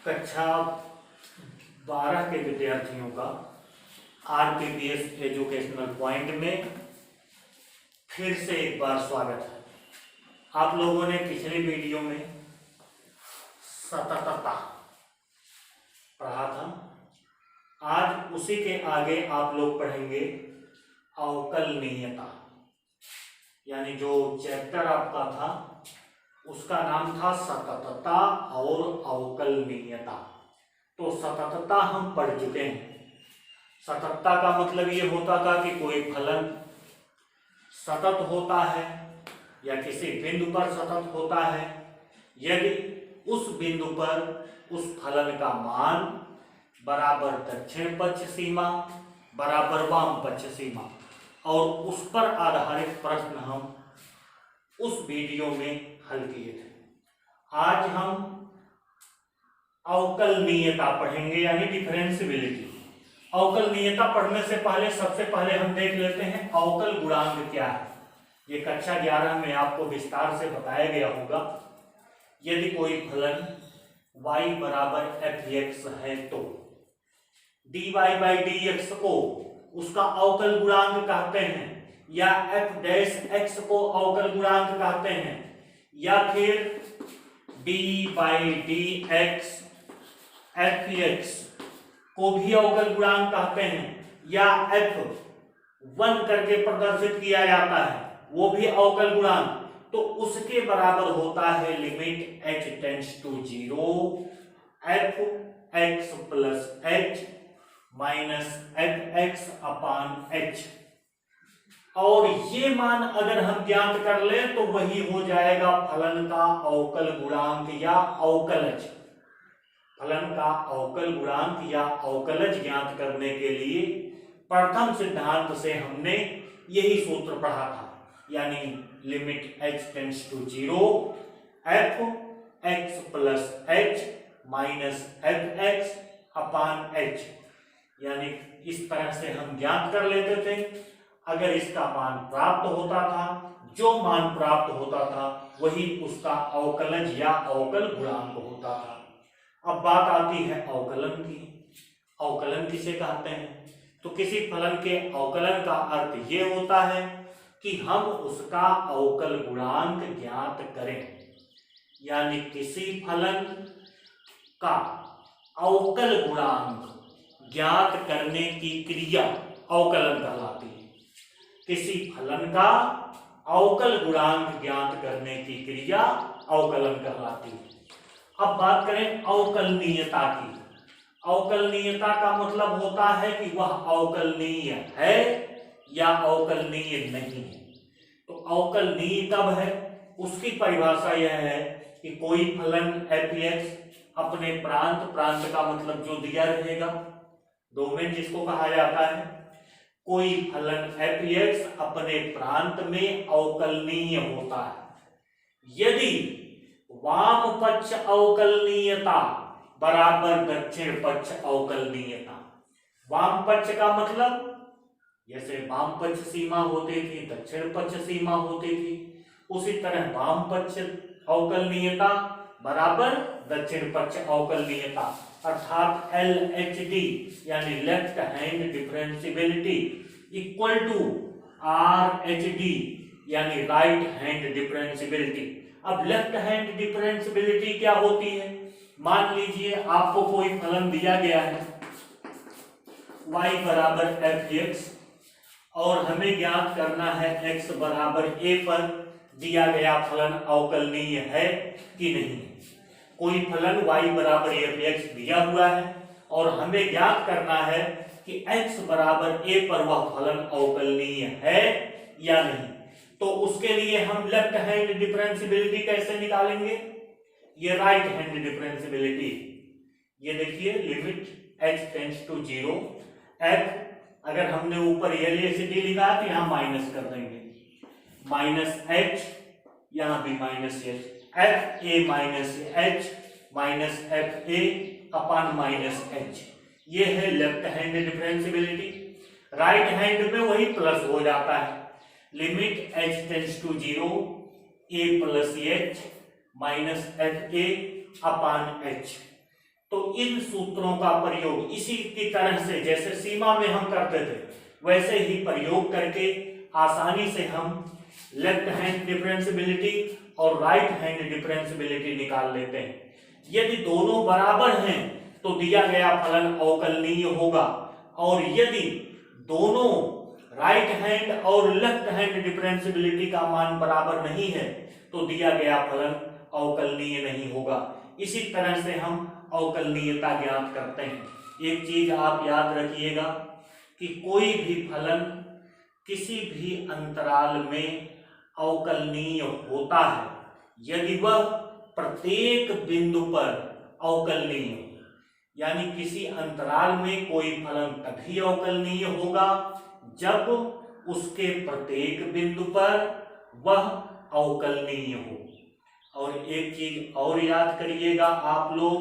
कक्षा 12 के विद्यार्थियों का आरपीपीएस एजुकेशनल पॉइंट में फिर से एक बार स्वागत है। आप लोगों ने पिछली वीडियो में सततता पढ़ा था। आज उसी के आगे आप लोग पढ़ेंगे अवकलनीयता, यानी जो चैप्टर आपका था उसका नाम था सततता और अवकलनीयता। तो सततता हम पढ़ चुके हैं। सततता का मतलब ये होता था कि कोई फलन सतत होता है या किसी बिंदु पर सतत होता है यदि उस बिंदु पर उस फलन का मान बराबर दक्षिण पक्ष सीमा बराबर वाम पक्ष सीमा, और उस पर आधारित प्रश्न हम उस वीडियो में हल किए थे। आज हम अवकलनीयता पढ़ेंगे, यानी डिफरेंशियबिलिटी। अवकलनीयता पढ़ने से पहले सबसे पहले हम देख लेते हैं अवकल गुणांक क्या है। ये कक्षा 11 में आपको विस्तार से बताया गया होगा। यदि कोई फलन y बराबर fx है तो dy बाई dx को उसका अवकल गुणांक कहते हैं, या f डैश x को अवकल गुणांक कहते हैं, या फिर d बाई dx fx को भी अवकल गुणांक कहते हैं, या f1 करके प्रदर्शित किया जाता है वो भी अवकल गुणांक। तो उसके बराबर होता है limit h tends to 0 fx plus h minus fx upon h। और ये मान अगर हम ज्ञात कर लें तो वही हो जाएगा फलन का अवकल गुणांक या अवकलज। फलन का अवकल गुणांक या अवकलज ज्ञात करने के लिए प्रथम सिद्धांत से हमने यही सूत्र पढ़ा था, यानी limit h tends to 0 fx plus h minus fx upon h। यानी इस तरह से हम ज्ञात कर लेते थे। अगर इसका मान प्राप्त होता था, जो मान प्राप्त होता था वही उसका अवकलज या अवकल गुणांक होता था। अब बात आती है अवकलन की। अवकलन किसे कहते हैं? तो किसी फलन के अवकलन का अर्थ ये होता है कि हम उसका अवकल गुणांक ज्ञात करें, यानी किसी फलन का अवकल गुणांक ज्ञात करने की क्रिया अवकलन कहलाती है। किसी फलन का अवकल गुणांक ज्ञात करने की क्रिया अवकलन कहलाती है। अब बात करें अवकलनीयता की। अवकलनीयता का मतलब होता है कि वह अवकलनीय है या अवकलनीय नहीं है। तो अवकलनीय कब है, उसकी परिभाषा यह है कि कोई फलन fx अपने प्रांत का मतलब जो दिया रहेगा, डोमेन जिसको कहा जाता है, कोई फलन fx अपने प्रांत में अवकलनीय होता है यदि वाम पक्ष अवकलनीयता बराबर दक्षिण पक्ष अवकलनीयता। वाम पक्ष का मतलब जैसे वाम पक्ष सीमा होती थी दक्षिण पक्ष सीमा होती थी, उसी तरह वाम पक्ष अवकलनीयता बराबर दक्षिण पक्ष अवकलनीयता, अर्थात LHD यानी left hand differentiability equal to RHD यानी राइट हैंड डिफरेंशियबिलिटी। अब लेफ्ट हैंड डिफरेंशियबिलिटी क्या होती है? मान लीजिए आपको कोई फलन दिया गया है y बराबर fx और हमें ज्ञात करना है x बराबर a पर दिया गया फलन अवकलनीय है कि नहीं। कोई फलन y बराबर fx दिया हुआ है और हमें ज्ञात करना है कि x बराबर a पर वह फलन अवकलनीय है या नहीं। तो उसके लिए हम लेफ्ट हैंड डिफरेंशियबिलिटी कैसे निकालेंगे? ये राइट हैंड डिफरेंशियबिलिटी। ये देखिए limit h tends to 0 f, अगर हमने ऊपर LHD लिखा तो यहां माइनस कर देंगे, माइनस h, यहां भी minus h, f a minus h minus f a upon minus h। ये है left hand differentiability. Right hand में वही प्लस हो जाता है, limit h tends to 0 a plus h minus f a upon h। तो इन सूत्रों का प्रयोग इसी की तरह से जैसे सीमा में हम करते थे वैसे ही प्रयोग करके आसानी से हम लेफ्ट हैंड डिफरेंशियबिलिटी और राइट हैंड डिफरेंशियबिलिटी निकाल लेते हैं। यदि दोनों बराबर हैं तो दिया गया फलन अवकलनीय होगा, और यदि दोनों राइट हैंड और लेफ्ट हैंड डिफरेंशियबिलिटी का मान बराबर नहीं है तो दिया गया फलन अवकलनीय नहीं होगा। इसी तरह से हम अवकलनीयता ज्ञात करते हैं। एक चीज आप याद रखिएगा कि कोई भी फलन किसी भी अंतराल में अवकलनीय होता है यदि वह प्रत्येक बिंदु पर अवकलनीय हो। यानी किसी अंतराल में कोई फलन तभी अवकलनीय होगा जब उसके प्रत्येक बिंदु पर वह अवकलनीय हो। और एक चीज और याद करिएगा आप लोग,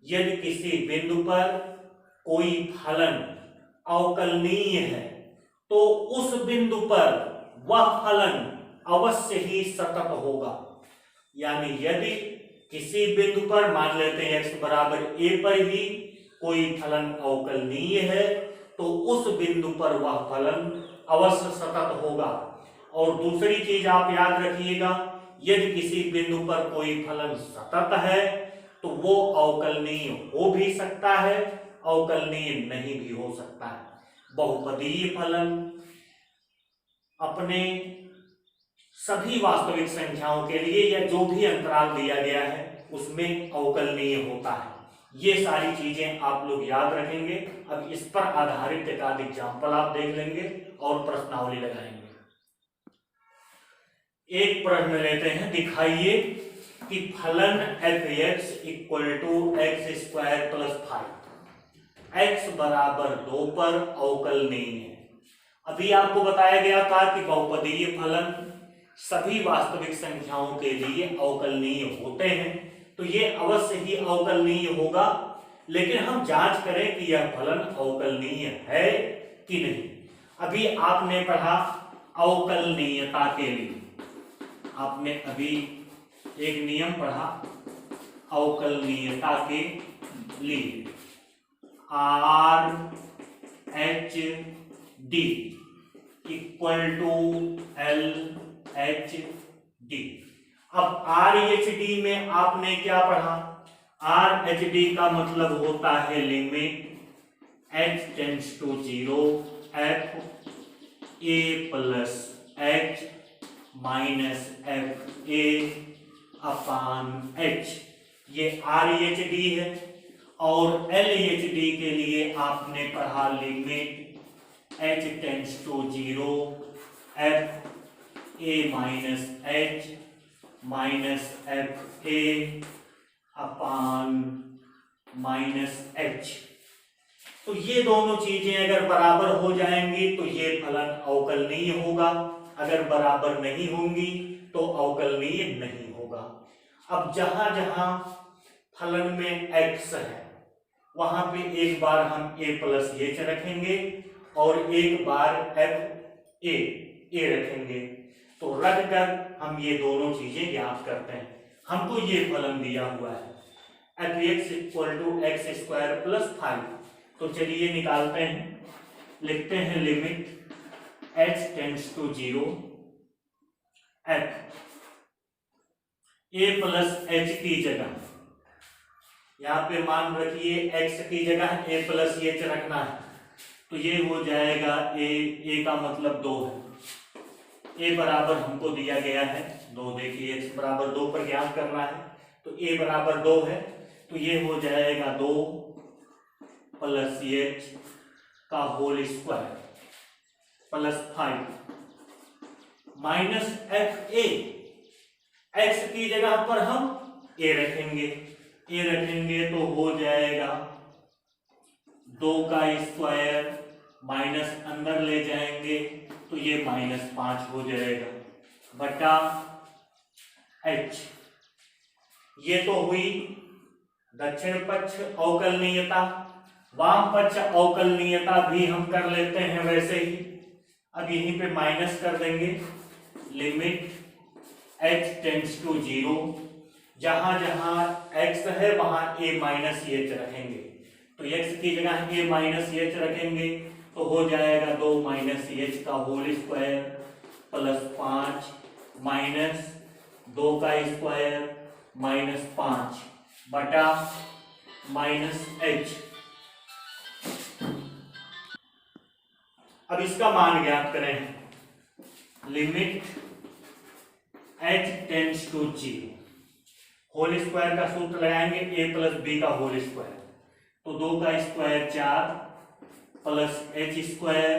यदि किसी बिंदु पर कोई फलन अवकलनीय है तो उस बिंदु पर वह फलन अवश्य ही सतत होगा। यानी यदि किसी बिंदु पर मान लेते हैं x बराबर a पर ही कोई फलन अवकलनीय है तो उस बिंदु पर वह फलन अवश्य सतत होगा। और दूसरी चीज आप याद रखिएगा, यदि किसी बिंदु पर कोई फलन सतत है तो वो अवकलनीय हो भी सकता है, अवकलनीय नहीं भी हो सकता है। बहुपदीय फलन अपने सभी वास्तविक संख्याओं के लिए या जो भी अंतराल दिया गया है उसमें अवकलनीय होता है। ये सारी चीजें आप लोग याद रखेंगे। अब इस पर आधारित एक आध एग्जाम्पल आप देख लेंगे और प्रश्नावली लगाएंगे। एक प्रश्न लेते हैं, दिखाइए कि फलन f(x) = x² + 5 x बराबर 2 पर अवकलनीय है। अभी आपको बताया गया था कि बहुपदीय फलन सभी वास्तविक संख्याओं के लिए अवकलनीय होते हैं, तो ये अवश्य ही अवकलनीय होगा। लेकिन हम जांच करें कि यह फलन अवकलनीय है कि नहीं। अभी आपने पढ़ा अवकलनीयता के लिए, आपने अभी एक नियम पढ़ा अवकलनीयता के लिए, RHD = LHD। अब RHD में आपने क्या पढ़ा? RHD का मतलब होता है limit h tends to 0 f a plus h minus f a upon h। ये RHD है। और LHD के लिए आपने पढ़ा limit h tends to 0 f a minus h minus f a upon minus h। तो ये दोनों चीजें अगर बराबर हो जाएंगी तो ये फलन अवकलनीय होगा, अगर बराबर नहीं होंगी तो अवकलनीय नहीं होगा। अब जहां जहां फलन में x है वहां पे एक बार हम a प्लस h रखेंगे और एक बार f a रखेंगे। तो रख कर हम ये दोनों चीजें ज्ञात करते हैं। हमको ये फलन दिया हुआ है f(x) = x² + 5। तो चलिए निकालते हैं, लिखते हैं limit h tends to 0 f a plus h की जगह यहाँ पे मान रखिए x की जगह a प्लस h रखना है, तो ये हो जाएगा a का मतलब 2 है। a बराबर हमको दिया गया है 2, देखिए x बराबर 2 पर ज्ञात करना है, तो a बराबर 2 है, तो ये हो जाएगा 2 प्लस h का whole square plus 5 minus fa। x की जगह पर हम a रखेंगे, तो हो जाएगा 2 का स्क्वायर माइनस अंदर ले जाएंगे तो ये -5 हो जाएगा बटा h। ये तो हुई दक्षिण पक्ष अवकलनीयता। वाम पक्ष अवकलनीयता भी हम कर लेते हैं वैसे ही। अब यहीं पे माइनस कर देंगे लिमिट h टेंड्स टू 0, जहां जहां x है वहां a माइनस एच रखेंगे, तो x की जगह a माइनस एच रखेंगे तो हो जाएगा 2 माइनस एच का होल स्क्वायर प्लस 5 माइनस 2 का स्क्वायर माइनस 5 बटा माइनस एच। अब इसका मान ज्ञात करें, limit h tends to 0, whole square का सूत्र लगाएंगे a प्लस बी का होल स्क्वायर, तो 2 का square 4 plus H square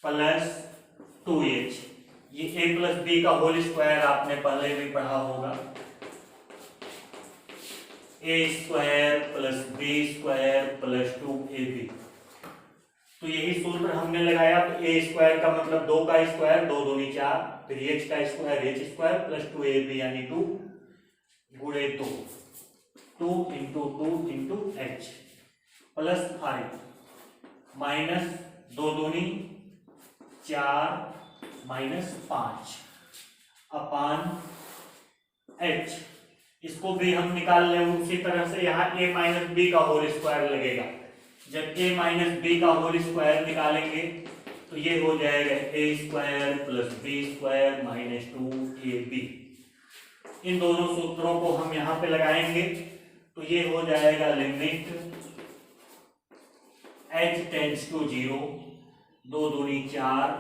plus 2h, ये a प्लस बी का होल स्क्वायर आपने पहले भी पढ़ा होगा, a square plus B square plus 2ab, तो यही सूत्र हमने लगाया। तो a स्क्वायर का मतलब 2 का स्क्वायर 2 दूनी 4, फिर h का square h square plus 2ab यानी 2 गुणे 2, 2 into 2 into h plus 5 minus 2 दूनी 4 माइनस 5 अपान h। इसको भी हम निकाल लें उसी तरह से, यहाँ a माइनस बी का होल स्क्वायर लगेगा। जब a माइनस बी का होल स्क्वायर निकालेंगे तो ये हो जाएगा a square plus B square minus 2ab। इन दोनों सूत्रों को हम यहाँ पे लगाएंगे तो ये हो जाएगा लिमिट h टेंड्स टू 0, 2 दूनी 4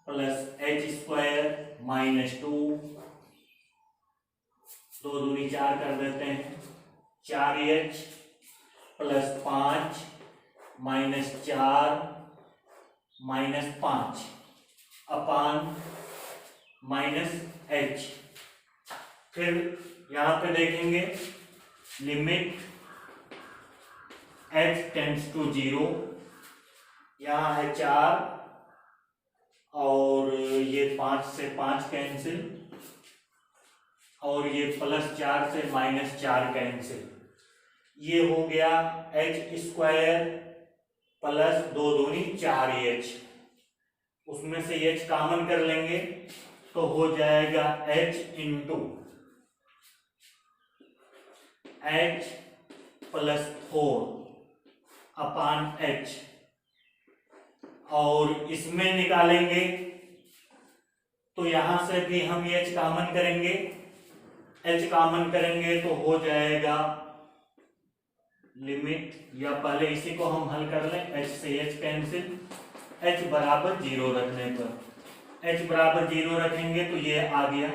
प्लस h स्क्वायर माइनस 2, 2 दूनी 4 कर देते हैं, 4h प्लस 5 माइनस 4 माइनस 5 अपान माइनस h। फिर यहाँ पे देखेंगे लिमिट h टेंड्स टू 0, यहाँ है 4 और ये 5 से 5 कैंसिल और ये प्लस 4 से माइनस 4 कैंसिल, ये हो गया h स्क्वायर प्लस 2 दूनी 4h, उसमें से h कॉमन कर लेंगे तो हो जाएगा h इंटू h प्लस 4 अपान h, और इसमें निकालेंगे तो यहां से भी हम h कॉमन करेंगे, h कॉमन करेंगे तो हो जाएगा लिमिट, या पहले इसी को हम हल कर लें, h से h कैंसिल, h बराबर 0 रखने पर, h बराबर 0 रखेंगे तो ये आ गया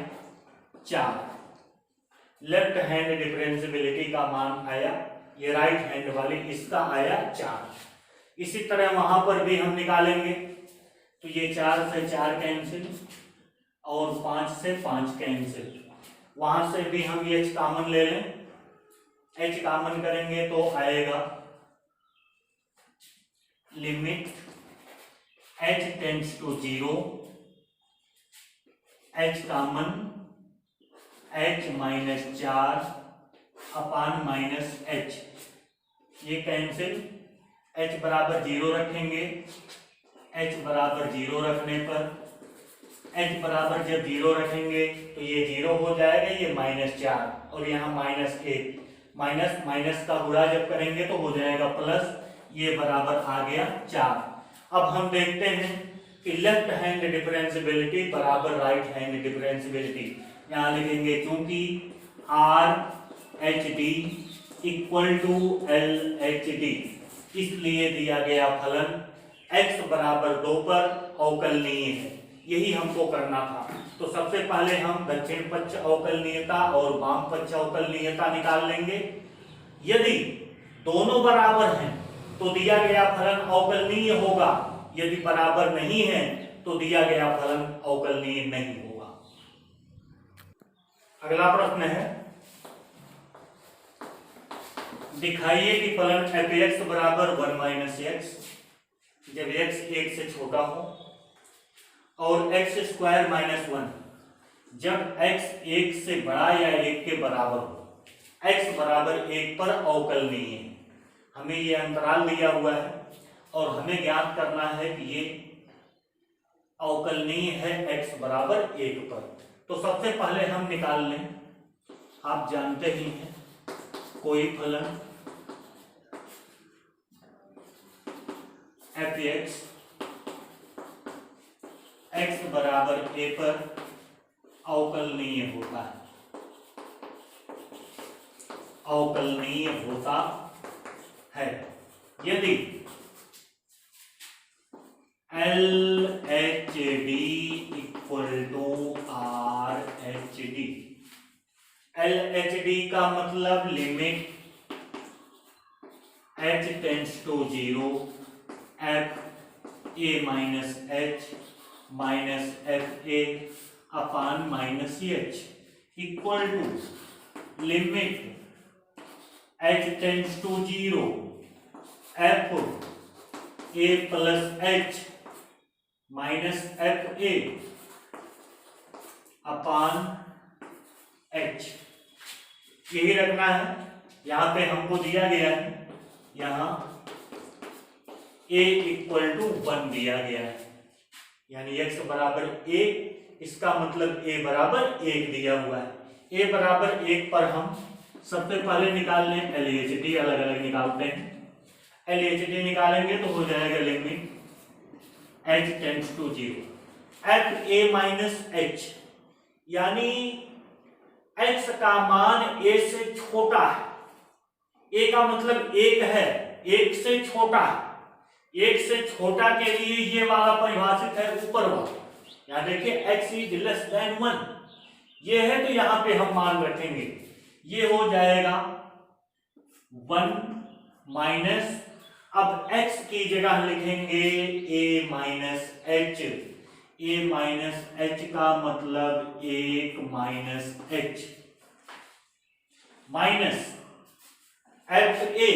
4। लेफ्ट हैंड डिफरेंशियबिलिटी का मान आया, ये राइट हैंड वाली इसका आया 4। इसी तरह वहां पर भी हम निकालेंगे तो ये 4 से 4 कैंसिल और 5 से 5 कैंसिल, वहां से भी हम ये h कॉमन ले लें, h कॉमन करेंगे तो आएगा limit h tends to 0, h common h minus 4 upon minus h, ये कैंसिल, h बराबर 0 रखेंगे, h बराबर 0 रखने पर, h बराबर जब 0 रखेंगे तो ये 0 हो जाएगा, ये माइनस 4 और यहाँ माइनस 1, माइनस माइनस का गुणा जब करेंगे तो हो जाएगा प्लस, ये बराबर आ गया 4। अब हम देखते हैं कि लेफ्ट हैंड डिफरेंशियबिलिटी बराबर राइट हैंड डिफरेंशियबिलिटी, यहाँ लिखेंगे क्योंकि R H D equal to L H D, इसलिए दिया गया फलन x बराबर 2 पर अवकलनीय है, यही हमको करना था। तो सबसे पहले हम दक्षिण पक्ष अवकलनीयता और वाम पक्ष अवकलनीयता निकाल लेंगे। यदि दोनों बराबर हैं तो दिया गया फलन अवकलनीय होगा, यदि बराबर नहीं है तो दिया गया फलन अवकलनीय नहीं होगा। अगला प्रश्न है, दिखाइए कि फलन f(x) बराबर 1 माइनस x जब x 1 से छोटा हो और x स्क्वायर माइनस 1 जब x 1 से बड़ा या 1 के बराबर हो, x बराबर 1 पर अवकलनीय है। हमें ये अंतराल दिया हुआ है और हमें ज्ञात करना है कि ये अवकलनीय है x बराबर 1 पर। तो सबसे पहले हम निकाल लें, आप जानते ही हैं कोई फलन एफ एक्स बराबर ए पर अवकलनीय होता है, अवकलनीय होता है यदि L H D equal to R H D. L H D का मतलब limit H tends to 0 F A minus H minus F A upon minus H equal to limit H tends to 0 F A plus H minus F A upon H. यही रखना है। यहां पे हमको दिया गया है, यहां ए इक्वल टू 1 दिया गया है, यानी x बराबर a, इसका मतलब a बराबर 1 दिया हुआ है। a बराबर 1 पर हम सबसे पहले निकाल लें LHD, अलग अलग निकालते हैं। LHD निकालेंगे तो हो जाएगा limit h tends to 0 F A minus H, यानी x का मान a से छोटा है। a का मतलब 1 है, 1 से छोटा है। 1 से छोटा के लिए ये वाला परिभाषित है ऊपर वाला, यहां देखिए x इज लेस देन 1, ये है तो यहां पे हम मान रखेंगे, ये हो जाएगा 1 माइनस, अब x की जगह लिखेंगे a minus H. a minus H का मतलब 1 minus H minus F A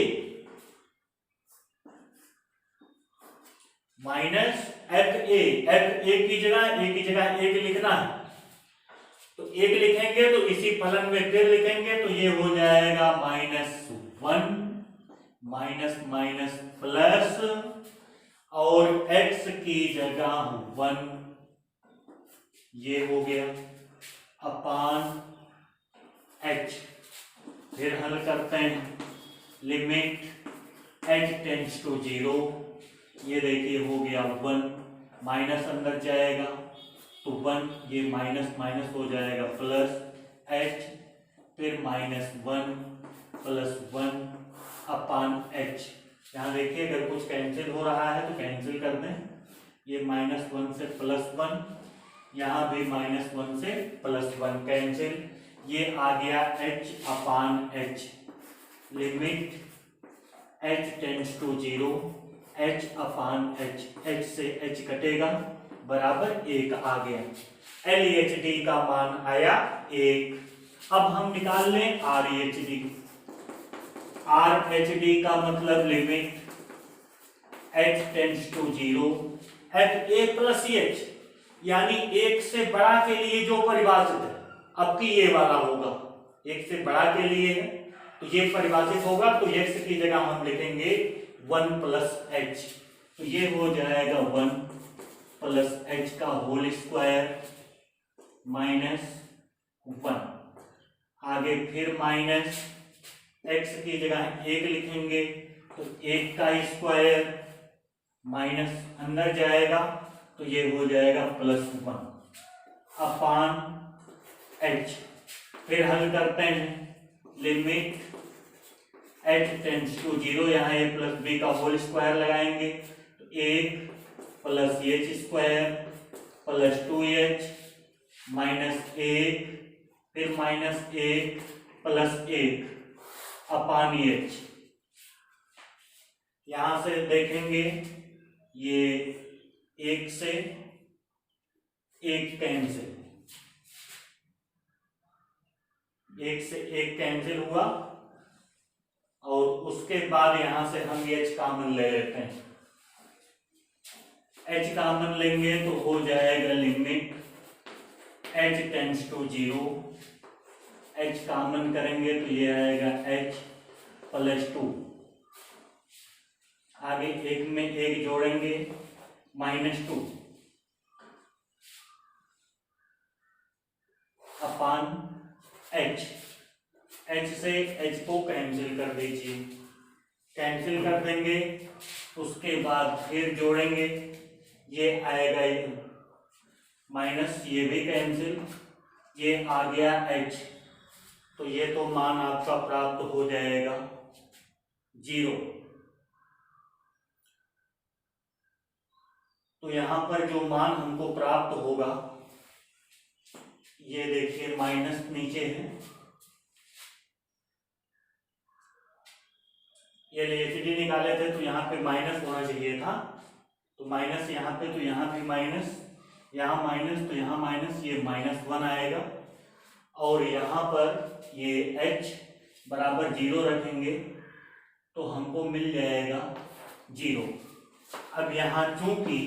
minus F A. F A की जगह एक लिखना है, तो 1 लिखेंगे तो इसी फलन में फिर लिखेंगे तो ये हो जाएगा -1 माइनस माइनस प्लस और x की जगह 1, ये हो गया अपान h। फिर हल करते हैं, लिमिट h टेंड्स टू 0, ये देखिए हो गया 1, माइनस अंदर जाएगा तो 1, ये माइनस माइनस हो जाएगा प्लस h, फिर -1 प्लस 1 अपान h। यहां देखिए अगर कुछ कैंसिल हो रहा है तो कैंसिल कर दें, ये -1 से +1, यहां भी -1 से +1 कैंसिल, ये आ गया h upon h। Limit h tends to 0 h upon h, h से h कटेगा बराबर 1 आ गया। LHD का मान आया 1। अब हम निकाल लें RHD। RHD का मतलब limit h tends to 0 F A plus H, यानी 1 से बड़ा के लिए जो परिभाषित है, अब की ये वाला होगा, 1 से बड़ा के लिए है तो ये परिभाषित होगा, तो x की जगह हम लिखेंगे 1 प्लस h, तो ये हो जाएगा 1 प्लस h का होल स्क्वायर -1। आगे फिर माइनस x की जगह 1 लिखेंगे तो 1 का स्क्वायर माइनस अंदर जाएगा तो ये हो जाएगा +1 अपान h। फिर हल करते हैं, लिमिट h टेंड्स टू 0, यहाँ a प्लस b का होल स्क्वायर लगाएंगे तो 1 plus h square plus 2h -1, फिर -1 प्लस 1 अपान h। यहां से देखेंगे ये 1 से 1 कैंसिल, 1 से 1 कैंसिल हुआ और उसके बाद यहां से हम h कॉमन ले लेते हैं। h कॉमन लेंगे तो हो जाएगा limit h tends to 0, h common करेंगे तो ये आएगा h +2, आगे 1 में 1 जोड़ेंगे -2 अपान h। h से h को कैंसिल कर दीजिए, कैंसिल कर देंगे, उसके बाद फिर जोड़ेंगे, ये आएगा माइनस, ये भी कैंसिल, ये आ गया h, तो ये तो मान आपका प्राप्त हो जाएगा 0। तो यहां पर जो मान हमको प्राप्त होगा, ये देखिए माइनस नीचे है, ये एलसीडी निकाले थे तो यहाँ पे माइनस होना चाहिए था, तो माइनस यहाँ पे, तो यहाँ भी माइनस, यहाँ माइनस, तो यहाँ माइनस, ये -1 आएगा। और यहाँ पर ये h बराबर 0 रखेंगे तो हमको मिल जाएगा 0। अब यहाँ चूंकि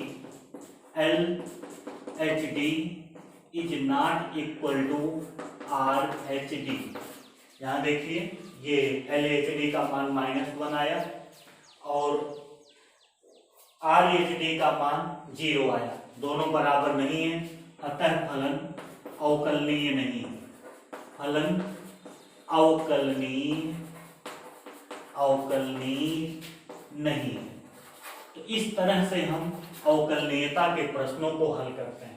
LHD is not equal to RHD, यहाँ देखिए ये LHD का मान -1 आया और RHD का मान 0 आया, दोनों बराबर नहीं है, अतः फलन अवकलनीय नहीं है, फलन अवकलनीय नहीं है। तो इस तरह से हम अवकलनीयता के प्रश्नों को हल करते हैं।